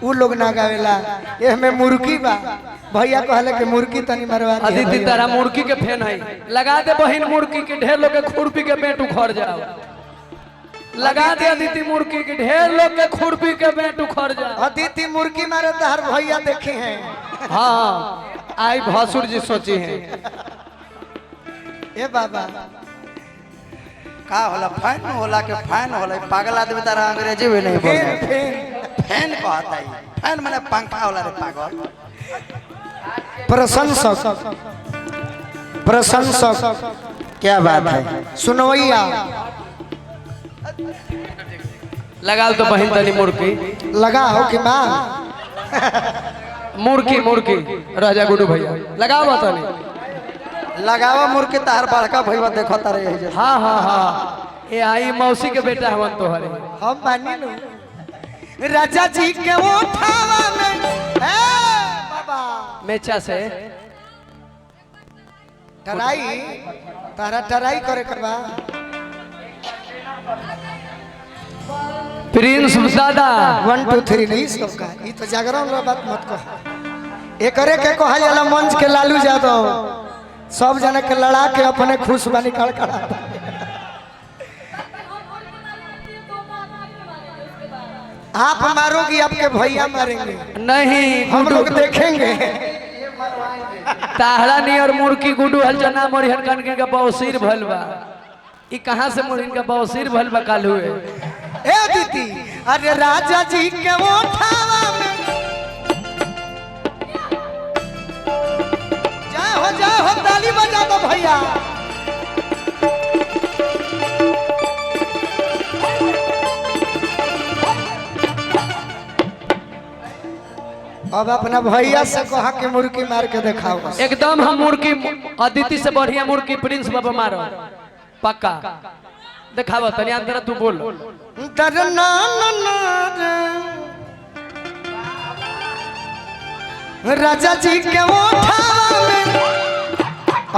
उ लोग ना गावेला ए में मुर्गी बा भैया कहले के मुर्गी तनी मरवा दे अदिति तारा मुर्गी के फैन है लगा दे बहिन मुर्गी के ढेर लोग के खुरपी के बेट उखड़ जाओ लगा दे अदिति मुर्गी के ढेर लोग के खुरपी के बेट उखड़ जाओ अदिति मुर्गी मारे तो हर भैया देखे हैं हाँ आई भासुर जी सोची हैं ए बाबा का होला फैन होला के फैन होला पागल आदमी तारा अंग्रेजी भी नहीं बोलता फैन कहता है फैन माने पंखा होला रे पागल प्रशंसक प्रशंसक क्या बात है सुनवैया लगाओ तो बहिन तनी मुर्गी लगा हो कि मां मुर्गी मुर्गी राजा गुडू भैया लगाओ तनी लगावा मुर्गी तार बड़का भईवा देखो तारे यही जैसे हाँ हाँ हाँ ये आई मौसी के बेटा हवन तो हरे हम मानी नु राजा जी के उठावा में ए बाबा मेचा से टराई तारा टराई करे करवा प्रिंस दादा 1 2 3 नहीं सबका ये तो जागरण वाला बात मत कह एकरे के कहल जाला मंच के लालू यादव सब जने के लड़ा के अपने खुश बनी कड़कड़ा आप मारोगी आपके भैया मारेंगे नहीं हम लोग देखेंगे ताहरा नहीं और मुर्गी गुडू हल जना मोरिहन कन के बौसीर भलवा ई कहां से मोरिहन का बौसीर भलवा काल हुए ए दीदी अरे राजा जी के उठावा में जय हो ताली बजा दो भैया अब अपना भैया से कहा के मुर्गी मार के दिखाओ एकदम हम मुर्गी अदिति से बढ़िया मुर्गी प्रिंस बाबा मारो पक्का दिखावा तनी अंदर तू बोल दरना राजा जी के उठावा में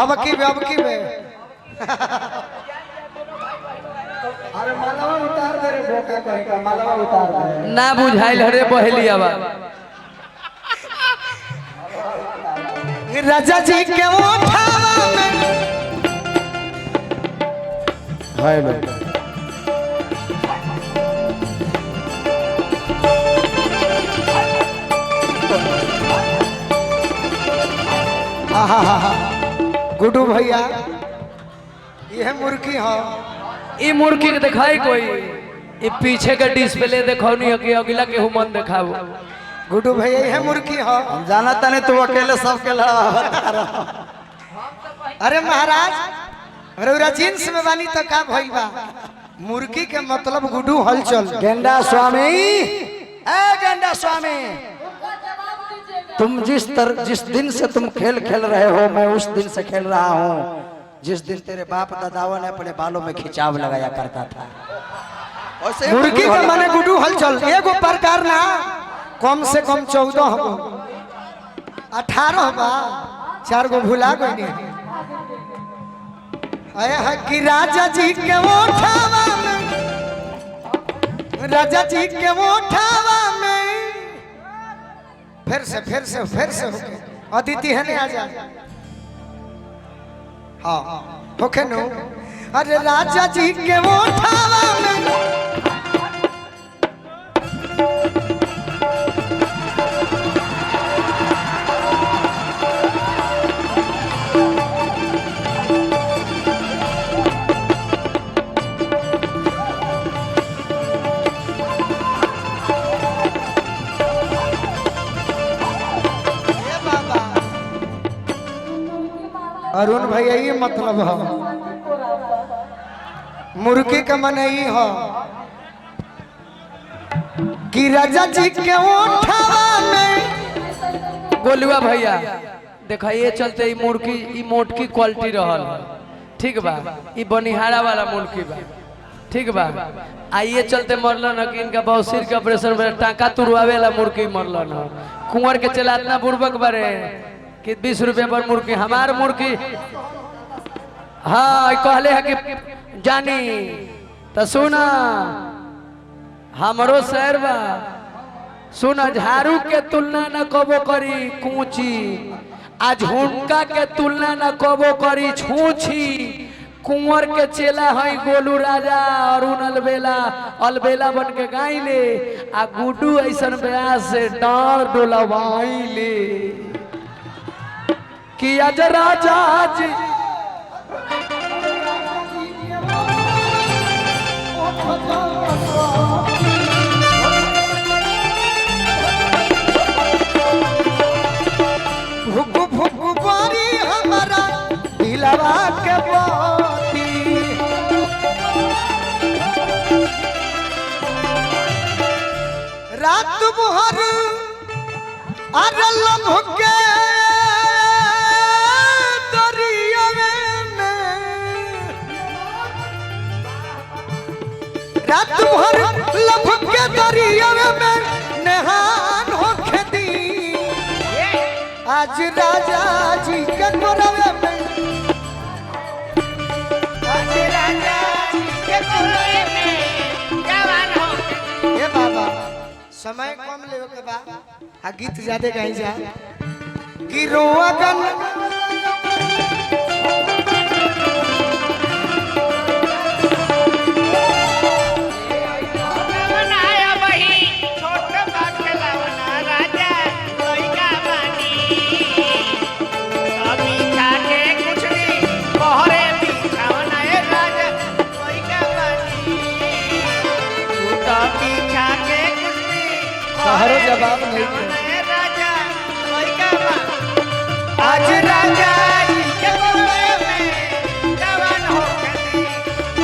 अब की बे अरे मालवा उतार दे रे बोका कह के मालवा उतार दे ना बुझाइल रे बहेलिया बा राजा जी के उठावा में हाय लो गुड्डू भैया यह मुर्गी हो ई मुर्गी के दिखाई कोई ई पीछे का डिस्प्ले देखो नहीं कि अगला के हुमन दिखाओ गुड्डू भैया यह मुर्गी हो हम जाना तने तू अकेले सबके लड़ा अरे महाराज अरे उरा जींस में बानी तो का भइल बा मुर्गी के मतलब गुड्डू हलचल गेंडा स्वामी ए गेंडा स्वामी तुम जिस दिन से तुम खेल खेल रहे हो मैं उस दिन से खेल रहा हूँ जिस दिन तेरे बाप दादाओं ने अपने बालों में खिंचाव लगाया करता था मुर्गी के माने गुड्डू हलचल एगो प्रकार ना कम से कम 14 हो 18 बा 4 गो भुला गई है कि राजा जी के उठावा में राजा जी के उठावा में फिर से होके अदिति है ने आ जा हाँ होके नो अरे राजा जी के उठावा में अरुण भैया ये मतलब है मुर्गी का मन ही हो कि राजा जी के उठावा में गोलुआ भैया देखा ये चलते मुर्गी मोटकी क्वालिटी रहल ठीक बा ई बनिहारा वाला मुर्गी बा ठीक बा आइए चलते मरलन कि इनका बौसीर के ऑपरेशन में टाका तुरवावे वाला मुर्गी मरलन कुंवर के चला इतना बुर्बक बारे कि 20 रुपया पर मुर्गी हमार मुर्गी हाँ कहले है कि जानी तो सुना हमरो शहर बा सुन झाड़ू के तुलना न कबो करी कूची, आ झुमका के तुलना न कबो करी छूछी। कुंवर के चेला है गोलू राजा, अरुण अलबेला अलबेला बन के गाइले, आ गुड्डू ऐसन ब्याह से डार डोलवाइले कि आज राजा जी भुक भुक बारी हमारा दिलवा के बाती, रात भर अरल भुके दरिया में, रात भर लभके दरिया में नहान होके दी। आज राजा जी के कोरवे में, आज राजा जी के कोरवे में जवान हो। ये बाबा समय कम लेवे के बा, आ गीत ज्यादा गाई जा कि रोआ गन हरो जवाब नहीं है। आज राजा जी के कोरवे में जवान हो गए,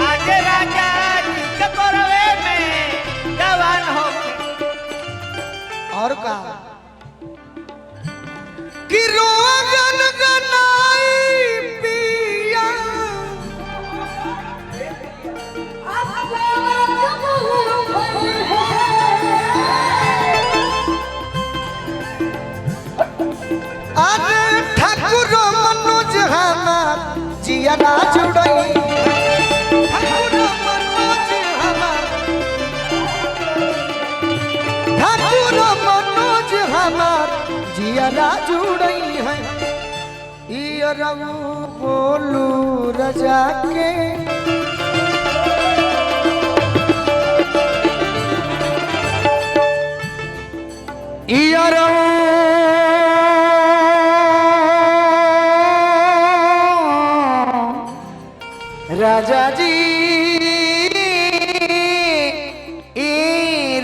आज राजा जी के कोरवे में जवान हो गए। और का कि रोगन गनाई पिया, ठाकुर मनोज हमार जिया जुड़ई, ठाकुर मनोज हमार, ठाकुर मनोज हमार जिया जुड़ई है। ये रऊ बोलू रजा के ये रऊ राजा जी,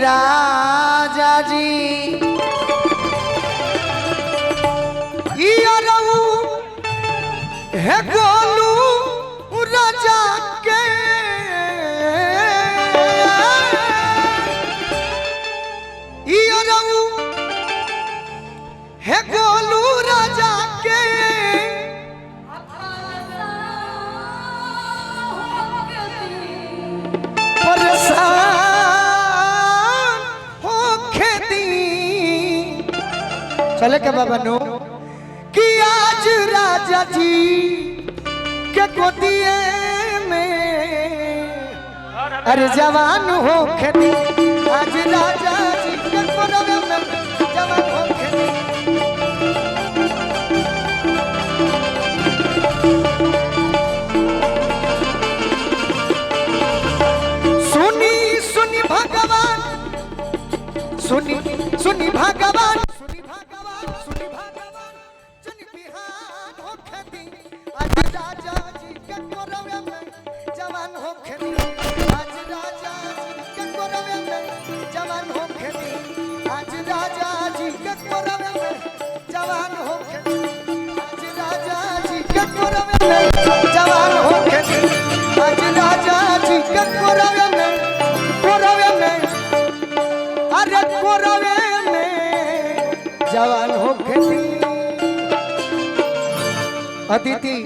राजा जी है गोलू राजा के, है गोलू राजा के। चले के बाबा नो कि आज राजा जी के गोदिए में अरे जवान हो खेती, आज राजा जी के गोदिए में जवान हो खेती। सुनी सुनी भगवान, सुनी सुनी भगवान, जवान हो खेती, आज राजा जी के कोरवे में जवान हो खेती, आज राजा जी के कोरवे में जवान हो खेती, आज राजा जी के कोरवे में जवान हो खेती, आज राजा जी के कोरवे में अरे कोरवे में जवान हो खेती। अदिति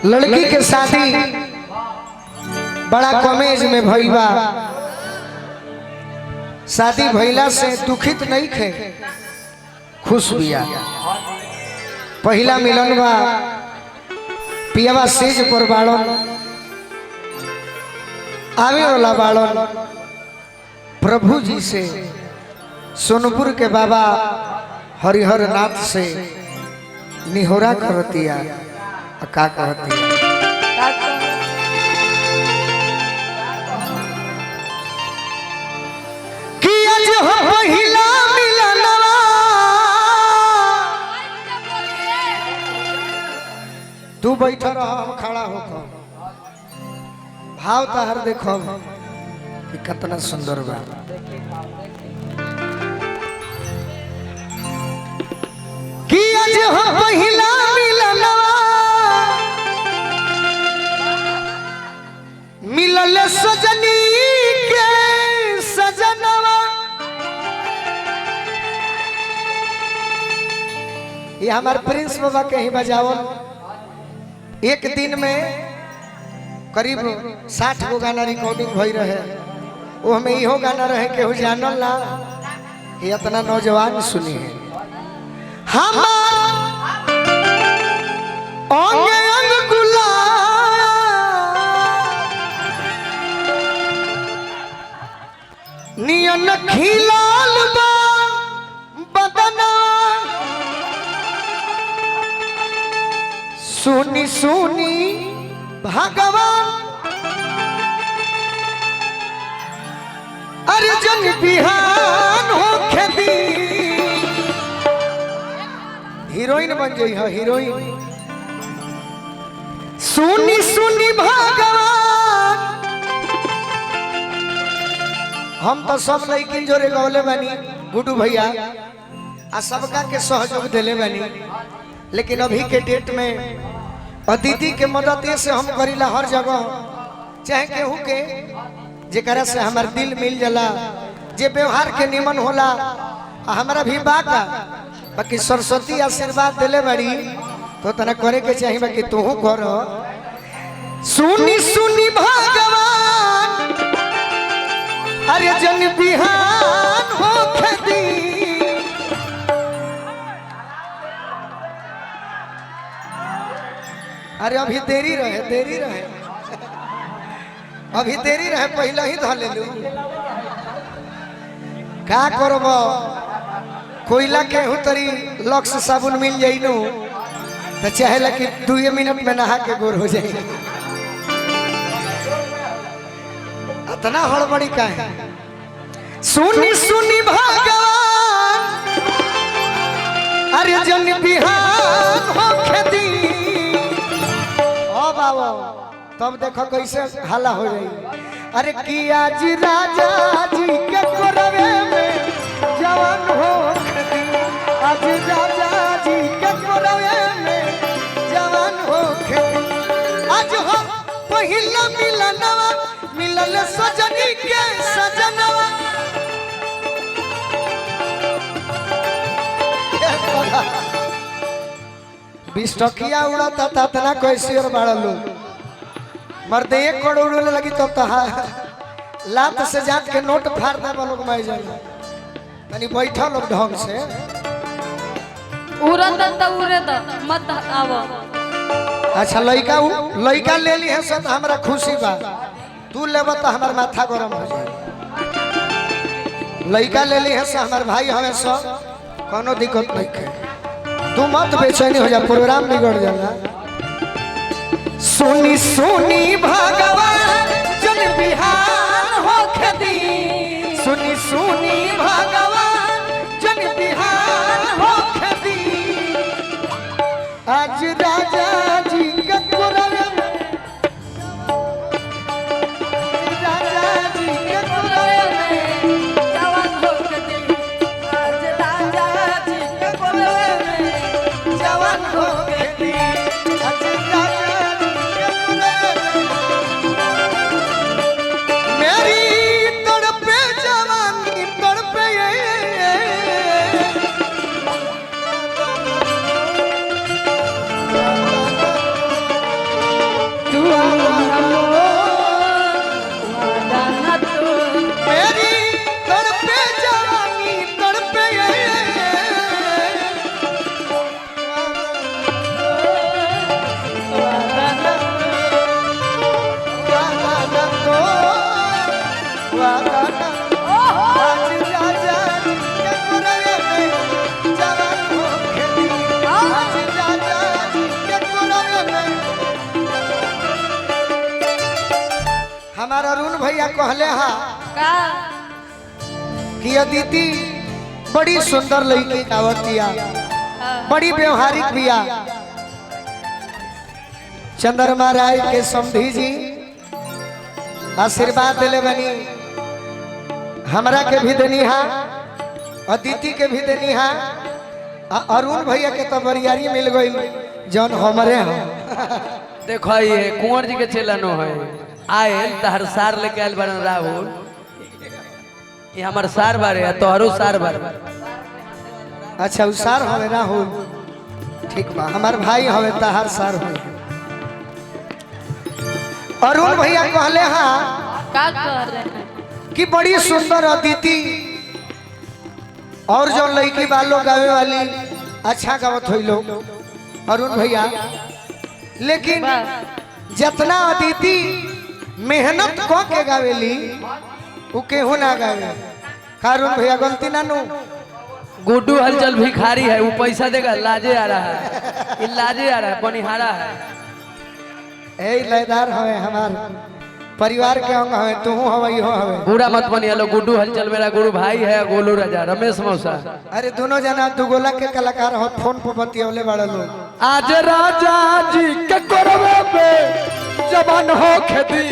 लड़की के शादी बड़ा कम एज में भइल बा, शादी भइला से दुखित नहीं खे, खुश बिया। पहला मिलन बा, पियावा सेज पर बाड़न, आवे वाला बाड़न, प्रभु जी से सोनपुर के बाबा हरिहर नाथ से निहोरा करतिया का कहतिया कि आज हो पहिला मिलनवा तू बैठा रह हम खड़ा होकर भाव तहर देखो कि कितना सुंदर बा कि आज हो पहिला मिलनवा मिलल सजनी के सजनवा ये हमार प्रिंस बाबा के ही बजावल एक दिन में करीब 60 गो गाना रिकॉर्डिंग भई रहे वो हमें इहो गाना रहे केहू जानल ना ये इतना नौजवान सुनी है हमार अंग अंग गुलाब नियन खिलाल बा बदना सुनी सुनी भगवान अर्जुन बिहान हो खेती हीरोइन बन गई है हीरोइन सुनी सुनी भगवान हम तो सब लड़किन जोरे गौले बनी गुड्डू भैया आ सबका के सहयोग दिले बनी लेकिन अभी के डेट में अतिथि के मदद से हम करीला हर जगह चाहे केहू के जेकरा से हमार दिल मिल जाला जे व्यवहार के निमन होला हमारा भी बाका बाकी सरस्वती आशीर्वाद दिले बड़ी तो तना करे के चाहिए बाकी तू कर सुनी सुनी भगवान अरे जन बिहान हो खेती अरे अभी देरी रहे अभी देरी रहे पहले ही धो ले लू का करब कोयला के तरी लक्स साबुन मिल जाई नु तो चाहेला कि 2 मिनट में नहा के गोर हो जाए इतना हड़बड़ी का है सुनी सुनी भगवान अरे जन बिहान हो खेती बाबा तब देखो कैसे हल्ला हो जाएगी अरे कि आज राजा जी के कोरवे में जवान हो खेती आज राजा जी के कोरवे में जवान हो खेती आज हो पहिला मिलनवा मिलल सजनी के सजनवा बिस्टकिया उड़ाता तना कैसे और बड़ा लोग मर्द 1 करोड़ उड़ने लगी तब तो लात से जात के नोट फाड़ दे लोग मार जाए तनी बैठा लोग ढंग से उड़त त उड़त मत आवो अच्छा लइका ले ली है सब हमरा खुशी बा तू लेब तो हमार माथा गरम हो जाए लइका ले ली है सब हमार भाई हमें सब कोनो दिक्कत नहीं है तू मत बेचैनी हो जा प्रोग्राम बिगड़ जाला सुनी सुनी भगवान जन बिहान हो खेती सुनी सुनी भगवान जन बिहान हो खेती आज राजा जी के कोरवे में राजा जी के कोरवे में जवान हो खेती आज राजा जी के कोरवे में जवान हो खेती आज राजा जी के कोरवे में मेरी तड़पे जवानी तड़पे कहले हा का कि अदिति बड़ी सुंदर लड़की गावतिया, बड़ी व्यवहारिक बिया। चंद्रमा राय के समधी जी आशीर्वाद दिले बनी, हमरा के भी देनी हा, अदिति के भी देनी हा, अरुण भैया के तो बरियारी मिल गई जौन हमरे हैं। देखो ये कुंवर जी के चेलनो है आयल तहर सार लेके आयल बन राहुल, ये हमार सार बारे तोहरो सार बारे। अच्छा उ सार हवे राहुल, ठीक बा, हमार भाई हवे तहार सार हवे। अरुण भैया कहले हाँ का कर रहे हैं कि बड़ी सुंदर अदिति और जो लड़की वालों गावे वाली अच्छा गावत हुई लोग अरुण भैया, लेकिन जितना अदिति मेहनत को के गावेली उ केहू ना गावे। अरुण भैया गलती ना नु, गुड्डू हलचल भिखारी है, वो पैसा देगा लाजे आ रहा है, ये लाजे आ रहा है, बनिहारा है। ए लयदार हवे हमार परिवार के अंग हवे, तू हवे इहो हवे। बुरा मत बनिए लो, गुड्डू हलचल मेरा गुरु भाई है, गोलू राजा रमेश मौसा। अरे दोनों जना दुगोला के कलाकार हो, फोन पर बतियौले बड़ा लोग। आज राजा जी के कोरवे पे जवान हो खेती,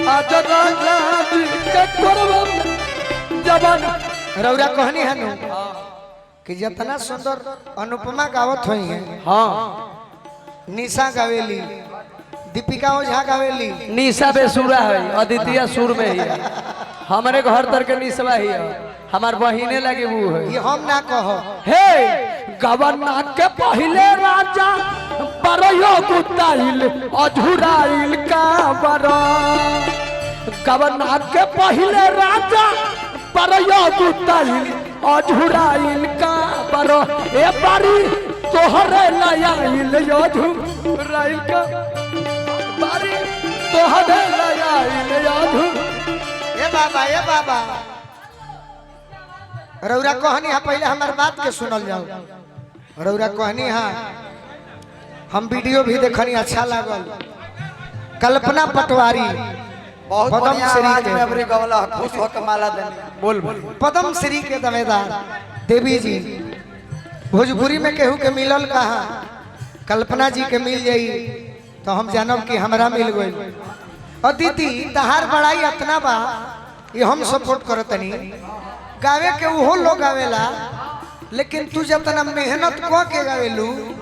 आज राजा जी के कोरवे पे जवान। रौरा कहनी है नु कि जितना सुंदर अनुपमा गावत हुई है, हाँ निशा गावेली, दीपिका ओझा गावेली, निशा बेसुरा है, अदितिया सुर में ही है। हमारे घर तर के निशा ही है, हमार बहिने लगे वो है। ये हम ना कहो। हे गवर्ना के पहले राजा बरयो गुताइल अधुराइल का बरो, गवर्ना के पहले राजा बरयो गुताइल अधुराइल का बरो, ए बारी तोहरे लाइल अधुराइल का बारी, तोहरे लाइल अधुराइल। ए बाबा रौरा कहनी है, पहले हमार बात के सुनल जाओ। रौरा कहनी है, हम वीडियो भी देखनी अच्छा लागल। कल्पना पटवारी बहुत पद्म बढ़िया श्री आवाज के। में अपनी गवला खुश होकर माला देने। बोल पद्म श्री के दमेदार देवी जी, भोजपुरी में केहू के मिलल कहा, कल्पना जी के मिल जाई तो हम जानब कि हमरा मिल गई। अदिति तहार बड़ाई इतना बा, ये हम सपोर्ट करतनी। गावे के उहो लोग गावेला, लेकिन तू जितना मेहनत को के गावेलू